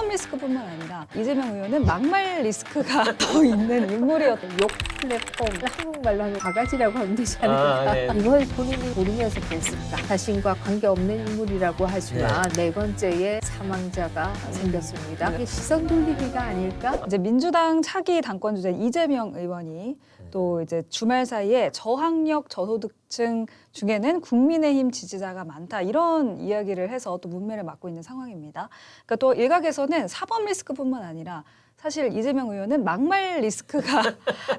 사법 리스크뿐만 아니라 이재명 의원은 막말 리스크가 더 있는 인물이었던 욕 플랫폼, 한국말로 하면 바가지라고 하면 되지 않을까. 네. 이걸 본인이 모르면서 그랬을까. 자신과 관계없는 인물이라고 하지만 네 번째의 사망자가 생겼습니다. 이게 시선 돌리기가 아닐까? 이제 민주당 차기 당권 주자 이재명 의원이 또 이제 주말 사이에 저학력 저소득층 중에는 국민의힘 지지자가 많다 이런 이야기를 해서 또 문매를 맞고 있는 상황입니다. 그러니까 또 일각에서는 사법 리스크뿐만 아니라 사실 이재명 의원은 막말 리스크가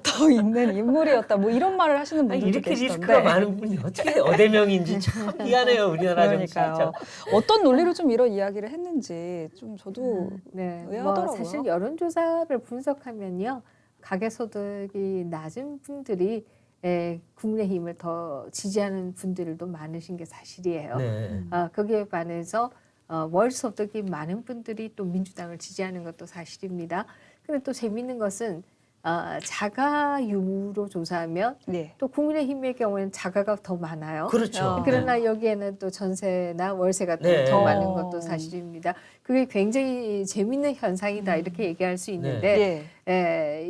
더 있는 인물이었다 뭐 이런 말을 하시는 아니, 분들도 이렇게 계시던데. 리스크가 많은 분이 어떻게 어대명인지 참 미안해요 우리나라 정치. 그러니까요. 어떤 논리로 좀 이런 이야기를 했는지 좀 저도 네. 의아하더라고요. 사실 여론조사를 분석하면요. 가계소득이 낮은 분들이 국민의힘을 더 지지하는 분들도 많으신 게 사실이에요. 네. 거기에 반해서 월소득이 많은 분들이 또 민주당을 지지하는 것도 사실입니다. 근데 또 재미있는 것은 자가 유무로 조사하면 네. 또 국민의힘의 경우에는 자가가 더 많아요. 그렇죠. 그러나 여기에는 또 전세나 월세가 또 네. 더 많은 것도 사실입니다. 그게 굉장히 재미있는 현상이다 이렇게 얘기할 수 있는데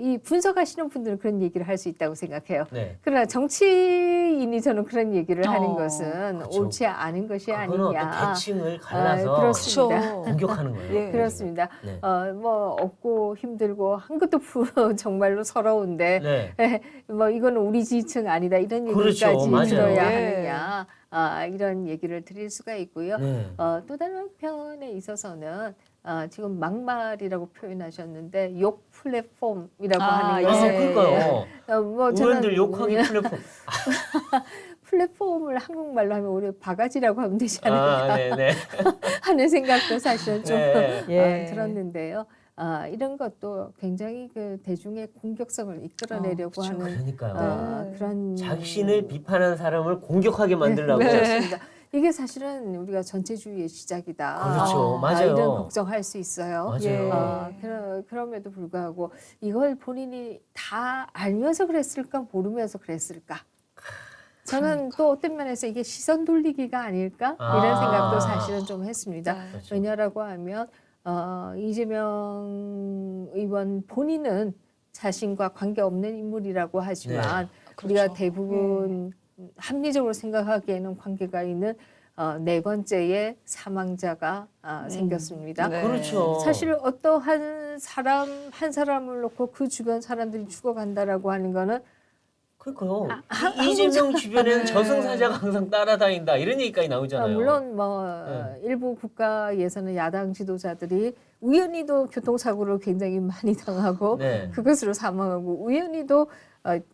이 분석하시는 분들은 그런 얘기를 할 수 있다고 생각해요. 네. 그러나 정치인이 저는 그런 얘기를 하는 것은 그렇죠. 옳지 않은 것이 그거는 아니냐. 어떤 계층을 갈라서 그렇습니다. 공격하는 거예요. 예. 그렇습니다. 네. 뭐 없고 힘들고 한 것도 정말로 서러운데 네. 뭐 이거는 우리 지지층 아니다 이런 그렇죠. 얘기까지 맞아요. 들어야 예. 하느냐 이런 얘기를 드릴 수가 있고요. 네. 또 다른 한편에 있어서는 지금 막말이라고 표현하셨는데 욕 플랫폼이라고 하는 것은 그러니까요. 뭐 의원들 욕하기 플랫폼. 플랫폼을 한국말로 하면 우리 바가지라고 하면 되지 않을까 네네. 하는 생각도 사실은 좀 예. 들었는데요. 이런 것도 굉장히 그 대중의 공격성을 이끌어내려고 하는 그러니까요. 그런 자신을 비판한 사람을 공격하게 만들라고. 네. 그렇습니다. 이게 사실은 우리가 전체주의의 시작이다. 그렇죠. 맞아요. 이런 걱정할 수 있어요. 맞아요. 그럼에도 불구하고 이걸 본인이 다 알면서 그랬을까 모르면서 그랬을까. 저는 또 어떤 면에서 이게 시선 돌리기가 아닐까 이런 생각도 사실은 좀 했습니다. 그렇죠. 왜냐라고 하면 이재명 의원 본인은 자신과 관계없는 인물이라고 하지만 우리가 그렇죠. 대부분 합리적으로 생각하기에는 관계가 있는 네 번째의 사망자가 생겼습니다. 네. 그렇죠. 사실 어떠한 사람 한 사람을 놓고 그 주변 사람들이 죽어간다라고 하는 거는 그러니까요. 이재명 주변에는 네. 저승사자가 항상 따라다닌다 이런 얘기까지 나오잖아요. 물론 뭐 일부 국가에서는 야당 지도자들이 우연히도 교통사고를 굉장히 많이 당하고 네. 그것으로 사망하고 우연히도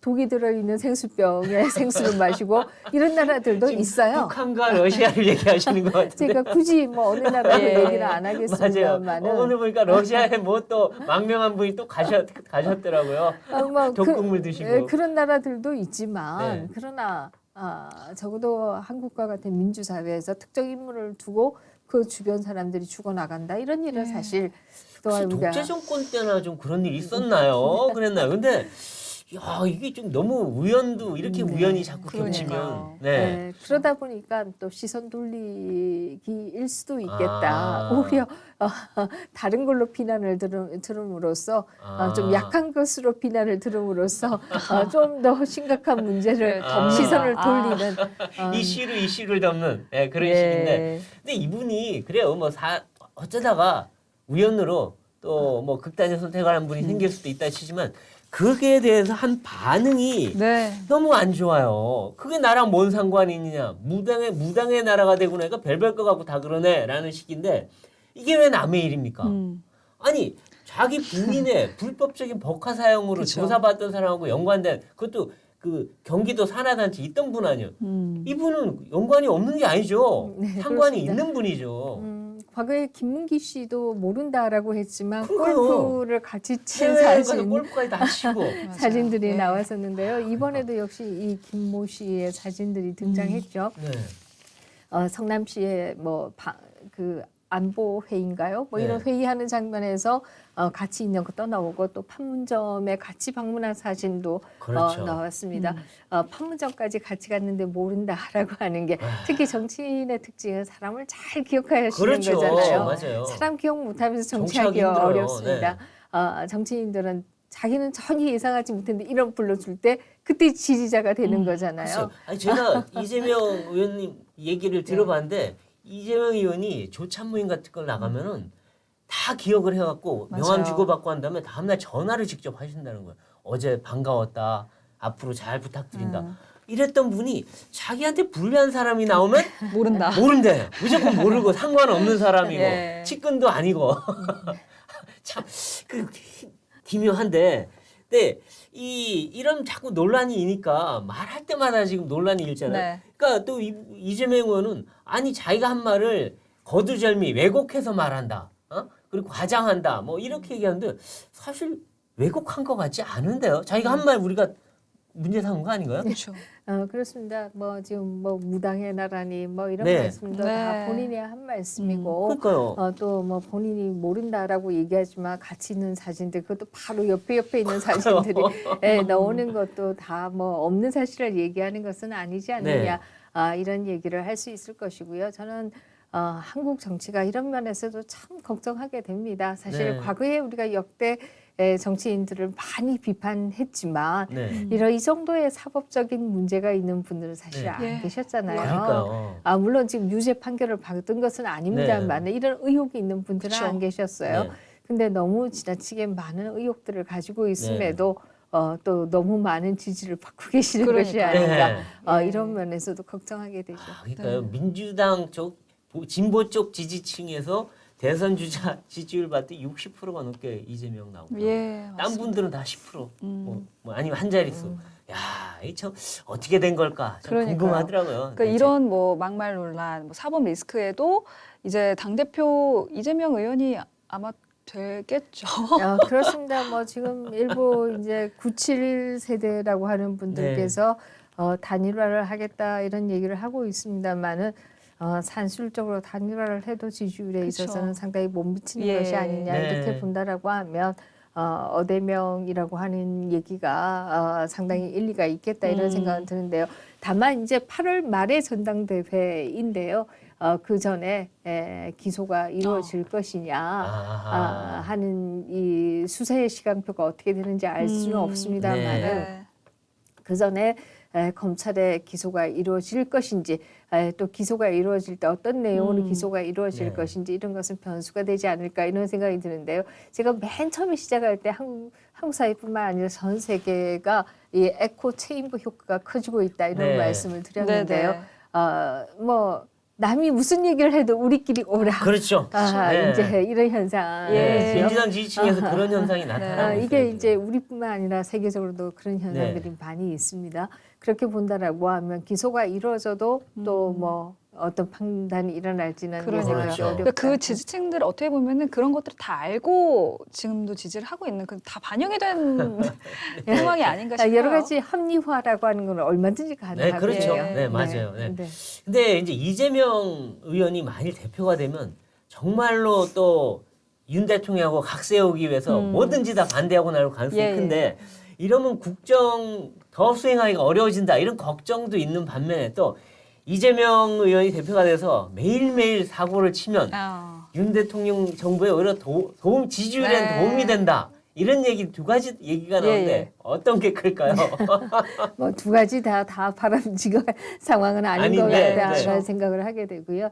독이 들어있는 생수병에 생수를 마시고 이런 나라들도 지금 있어요. 북한과 러시아를 얘기하시는 것 같은데. 제가 굳이 뭐 어느 나라 예. 얘기를 안 맞아요. 하겠습니다만은 오늘 보니까 러시아에 뭐 또 망명한 분이 또 가셨더라고요. 독극물 드시고. 그런 나라들도 있지만 네. 그러나 적어도 한국과 같은 민주사회에서 특정 인물을 두고 그 주변 사람들이 죽어나간다 이런 일은 사실 그동안 혹시 우리가 독재 정권 때나 좀 그런 일이 있었나요? 그랬나요? 근데 야 이게 좀 너무 우연도 이렇게 우연이 자꾸 겹치면 그러니까요. 네, 그러다 보니까 또 시선 돌리기일 수도 있겠다. 오히려 다른 걸로 비난을 들음으로써 좀 약한 것으로 비난을 들음으로써 좀 더 심각한 문제를 시선을 돌리는 이슈를 덮는 그런 식인데 근데 이분이 그래요 뭐 어쩌다가 우연으로 또 뭐 극단의 선택을 한 분이 생길 수도 있다 치지만 그게 대해서 한 반응이 너무 안 좋아요. 그게 나랑 뭔 상관이 있느냐. 무당의 나라가 되고 나니까 별별 거 갖고 다 그러네. 라는 식인데 이게 왜 남의 일입니까? 아니 자기 부인의 불법적인 법화 사용으로 그쵸. 조사받던 사람하고 연관된 그것도 그 경기도 산하단체 있던 분 아니에요. 이분은 연관이 없는 게 아니죠. 네, 상관이 그렇습니다. 있는 분이죠. 과거에 김문기 씨도 모른다라고 했지만 그러니까요. 골프를 같이 친 해외에 가서 사진 골프까지 다 치고. 사진들이 네. 나왔었는데요. 이번에도 역시 이 김모 씨의 사진들이 등장했죠. 네. 성남시의 그 안보 회의인가요? 뭐 이런 네. 회의하는 장면에서 같이 있는 거 떠나오고 또 판문점에 같이 방문한 사진도 그렇죠. 나왔습니다. 판문점까지 같이 갔는데 모른다라고 하는 게 특히 정치인의 특징은 사람을 잘 기억하시는 그렇죠. 거잖아요. 맞아요. 사람 기억 못하면서 정치하기 정치하기가 힘들어요. 어렵습니다. 정치인들은 자기는 전혀 예상하지 못했는데 이런 불러줄 때 그때 지지자가 되는 거잖아요. 글쎄요. 아니 제가 이재명 의원님 얘기를 들어봤는데 이재명 의원이 조참모임 같은 걸 나가면은 다 기억을 해갖고 명함 맞아요. 주고받고 한 다음에 다음날 전화를 직접 하신다는 거예요. 어제 반가웠다. 앞으로 잘 부탁드린다. 이랬던 분이 자기한테 불리한 사람이 나오면 모른다. 모른대. 무조건 모르고 상관없는 사람이고 예. 측근도 아니고 참 그 기묘한데. 근데 이런 자꾸 논란이 이니까 말할 때마다 지금 논란이 일잖아요. 네. 그러니까 또 이재명 의원은 아니 자기가 한 말을 거두절미 왜곡해서 말한다. 그리고 과장한다. 뭐 이렇게 얘기하는데 사실 왜곡한 것 같지 않은데요. 자기가 한 말 우리가 문제 삼은 거 아닌가요? 그렇죠. 그렇습니다. 뭐 지금 뭐 무당의 나라니 뭐 이런 네. 말씀도 네. 다 본인이 한 말씀이고 그러니까요. 또 뭐 본인이 모른다라고 얘기하지만 같이 있는 사진들 그것도 바로 옆에 있는 사진들이 나오는 것도 다 뭐 없는 사실을 얘기하는 것은 아니지 않느냐 이런 얘기를 할 수 있을 것이고요. 저는 한국 정치가 이런 면에서도 참 걱정하게 됩니다. 사실 네. 과거에 우리가 역대 정치인들을 많이 비판했지만 네. 이 정도의 사법적인 문제가 있는 분들은 사실 네. 안 예. 계셨잖아요. 그러니까요. 물론 지금 유죄 판결을 받은 것은 아닙니다만 이런 의혹이 있는 분들은 그쵸. 안 계셨어요. 네. 근데 너무 지나치게 많은 의혹들을 가지고 있음에도 또 너무 많은 지지를 받고 계시는 것이 그러니까요. 아닌가 네. 이런 면에서도 걱정하게 되죠. 그러니까요. 민주당 쪽 진보 쪽 지지층에서 대선 주자 지지율 봤더니 60%가 넘게 이재명 나오고 예. 딴 맞습니다. 분들은 다 10%, 뭐 아니면 한 자릿수. 야, 이 참 어떻게 된 걸까? 참 그러니까요. 궁금하더라고요. 그러니까 이런 뭐 막말 논란, 뭐 사법 리스크에도 이제 당 대표 이재명 의원이 아마 되겠죠. 그렇습니다. 뭐 지금 일부 이제 97 세대라고 하는 분들께서 단일화를 하겠다 이런 얘기를 하고 있습니다만은 산술적으로 단일화를 해도 지지율에 그쵸. 있어서는 상당히 못 미치는 예. 것이 아니냐 네. 이렇게 본다라고 하면 어대명이라고 하는 얘기가 상당히 일리가 있겠다 이런 생각은 드는데요. 다만 이제 8월 말에 전당대회인데요. 그 전에 기소가 이루어질 것이냐 하는 이 수사의 시간표가 어떻게 되는지 알 수는 없습니다만은 네. 그 전에 검찰의 기소가 이루어질 것인지 또 기소가 이루어질 때 어떤 내용으로 기소가 이루어질 네. 것인지 이런 것은 변수가 되지 않을까 이런 생각이 드는데요. 제가 맨 처음에 시작할 때 한국 사회뿐만 아니라 전 세계가 이 에코 체인버 효과가 커지고 있다 이런 네. 말씀을 드렸는데요. 네, 뭐 남이 무슨 얘기를 해도 우리끼리 오라. 그렇죠. 네. 이제 이런 현상. 네. 예. 민주당 지지층에서 그런 현상이 나타나고 이게 있어요. 이제 우리뿐만 아니라 세계적으로도 그런 현상들이 많이 있습니다. 그렇게 본다라고 하면 기소가 이루어져도 또 뭐 어떤 판단이 일어날지는 그러니까요. 예상하기 그렇죠. 어렵다. 그러니까 그 지지층들 어떻게 보면은 그런 것들을 다 알고 지금도 지지를 하고 있는 그 다 반영이 된 상황이 아닌가 싶어요. 여러 가지 합리화라고 하는 건 얼마든지 네, 가능하고요. 그렇죠. 예. 네, 맞아요. 네. 네. 근데 이제 이재명 의원이 만일 대표가 되면 정말로 또 윤 대통령하고 각 세우기 위해서 뭐든지 다 반대하고 나올 가능성이 예, 큰데 이러면 국정 더 수행하기가 어려워진다 이런 걱정도 있는 반면에 또 이재명 의원이 대표가 돼서 매일매일 사고를 치면 윤 대통령 정부에 오히려 도움 지지율에는 네. 도움이 된다. 이런 얘기 두 가지 얘기가 나오는데 예. 어떤 게 클까요? 뭐 두 가지 다 바람직한 상황은 아닌 것 아닌데, 같다라는 네. 생각을 하게 되고요.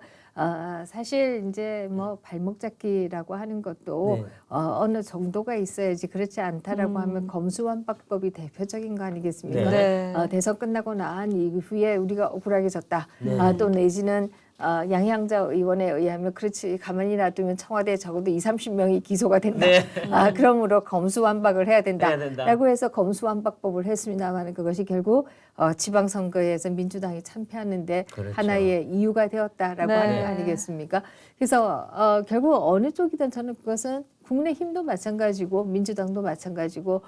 사실 이제 뭐 발목 잡기라고 하는 것도 네. 어느 정도가 있어야지 그렇지 않다라고 하면 검수완박법이 대표적인 거 아니겠습니까? 네. 대선 끝나고 난 이후에 우리가 억울하게 졌다. 네. 또 내지는 양향자 의원에 의하면 그렇지 가만히 놔두면 청와대에 적어도 20-30명이 기소가 된다. 네. 그러므로 검수완박을 해야 된다. 해야 된다. 라고 해서 검수완박법을 했습니다만 그것이 결국 지방선거에서 민주당이 참패하는데 그렇죠. 하나의 이유가 되었다라고 네. 하는 거 아니겠습니까? 그래서 결국 어느 쪽이든 저는 그것은 국민의힘도 마찬가지고 민주당도 마찬가지고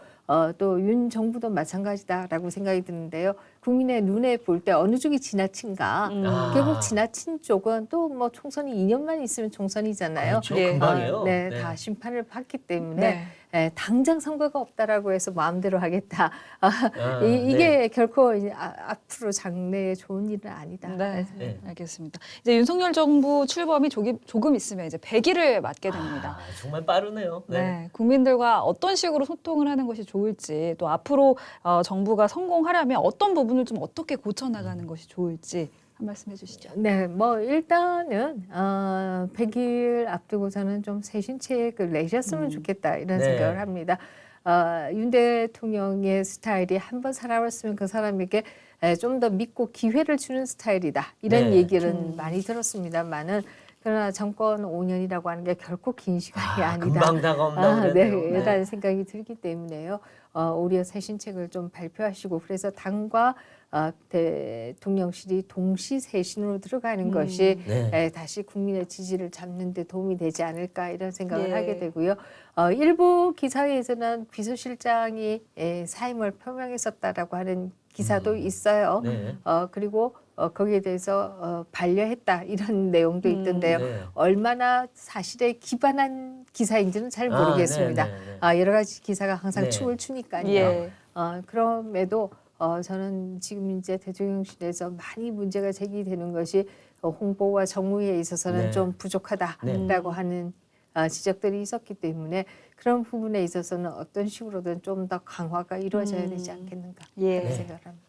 또 윤 정부도 마찬가지다라고 생각이 드는데요. 국민의 눈에 볼 때 어느 쪽이 지나친가? 결국 지나친 쪽은 또 뭐 총선이 2년만 있으면 총선이잖아요. 그렇죠. 예. 금방이에요. 네, 다 심판을 받기 때문에 네. 당장 선거가 없다라고 해서 마음대로 하겠다. 네. 이게 결코 이제 앞으로 장래에 좋은 일은 아니다. 네, 네. 알겠습니다. 이제 윤석열 정부 출범이 조금 있으면 이제 100일을 맞게 됩니다. 정말 빠르네요. 네. 네, 국민들과 어떤 식으로 소통을 하는 것이 좋을지, 또 앞으로 정부가 성공하려면 어떤 부분을 좀 어떻게 고쳐나가는 것이 좋을지 한 말씀 해주시죠. 네, 뭐 일단은 100일 앞두고 저는 좀 새신책을 내셨으면 좋겠다 이런 네. 생각을 합니다. 윤 대통령의 스타일이 한번 살아왔으면 그 사람에게 좀 더 믿고 기회를 주는 스타일이다 이런 네. 얘기를 많이 들었습니다만은 그러나 정권 5년이라고 하는 게 결코 긴 시간이 아니다. 금방 다가온다고 그랬네요. 네, 라는 생각이 들기 때문에요. 오히려 새신책을 좀 발표하시고 그래서 당과 대통령실이 동시세신으로 들어가는 것이 네. 다시 국민의 지지를 잡는 데 도움이 되지 않을까 이런 생각을 예. 하게 되고요. 일부 기사에서는 비서실장이 사임을 표명했었다라고 하는 기사도 있어요. 네. 그리고 거기에 대해서 반려했다 이런 내용도 있던데요. 네. 얼마나 사실에 기반한 기사인지는 잘 모르겠습니다. 네, 네, 네. 여러 가지 기사가 항상 네. 춤을 추니까요. 예. 그럼에도 저는 지금 이제 대통령실에서 많이 문제가 제기되는 것이 홍보와 정무에 있어서는 네. 좀 부족하다라고 하는 지적들이 있었기 때문에 그런 부분에 있어서는 어떤 식으로든 좀 더 강화가 이루어져야 되지 않겠는가 예. 그런 생각을 합니다.